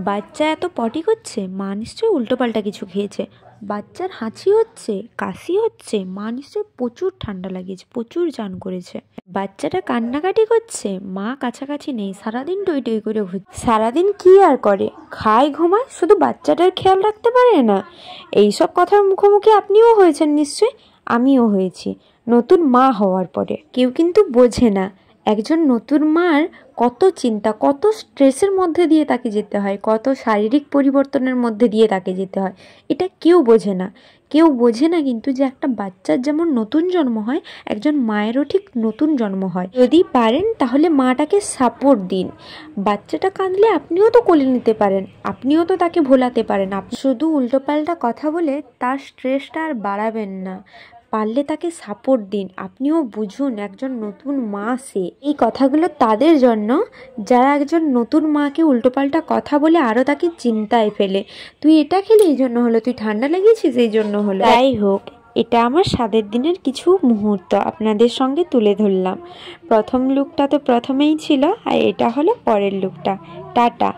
বাচ্চা এত পটি করছে, মা নিশ্চয়ই উল্টোপাল্টা কিছু খেয়েছে। বাচ্চার হাঁচি হচ্ছে, কাশি হচ্ছে, মা নিশ্চয়ই প্রচুর ঠান্ডা লাগিয়েছে, প্রচুর চান করেছে। বাচ্চাটা কান্নাকাটি করছে, মা কাছাকাছি নেই, সারাদিন টই টই করে ঘুরছে। সারাদিন কি আর করে, খায় ঘুমায়, শুধু বাচ্চাটার খেয়াল রাখতে পারে না। এইসব কথার মুখোমুখি আপনিও হয়েছেন নিশ্চয়ই, আমিও হয়েছি নতুন মা হওয়ার পরে। কেউ কিন্তু বোঝে না একজন নতুন মার কত চিন্তা, কত স্ট্রেসের মধ্যে দিয়ে তাকে যেতে হয়, কত শারীরিক পরিবর্তনের মধ্যে দিয়ে তাকে যেতে হয়। এটা কেউ বোঝে না। কেউ বোঝে না কিন্তু যে একটা বাচ্চার যেমন নতুন জন্ম হয়, একজন মায়েরও ঠিক নতুন জন্ম হয়। যদি পারেন তাহলে মাটাকে সাপোর্ট দিন। বাচ্চাটা কাঁদলে আপনিও তো কোলে নিতে পারেন, আপনিও তো তাকে ভোলাতে পারেন। শুধু উল্টোপাল্টা কথা বলে তার স্ট্রেসটা আর বাড়াবেন না। পারলে তাকে সাপোর্ট দিন। আপনিও বুঝুন একজন নতুন মা সে। এই কথাগুলো তাদের জন্য যারা একজন নতুন মাকে উল্টোপাল্টা কথা বলে আরও তাকে চিন্তায় ফেলে। তুই এটা খেলে এই জন্য হলো, তুই ঠান্ডা লেগেছিস এই জন্য হলো। যাই হোক, এটা আমার স্বাদের দিনের কিছু মুহূর্ত আপনাদের সঙ্গে তুলে ধরলাম। প্রথম লুকটা তো প্রথমেই ছিল, আর এটা হলো পরের লুকটা। টাটা।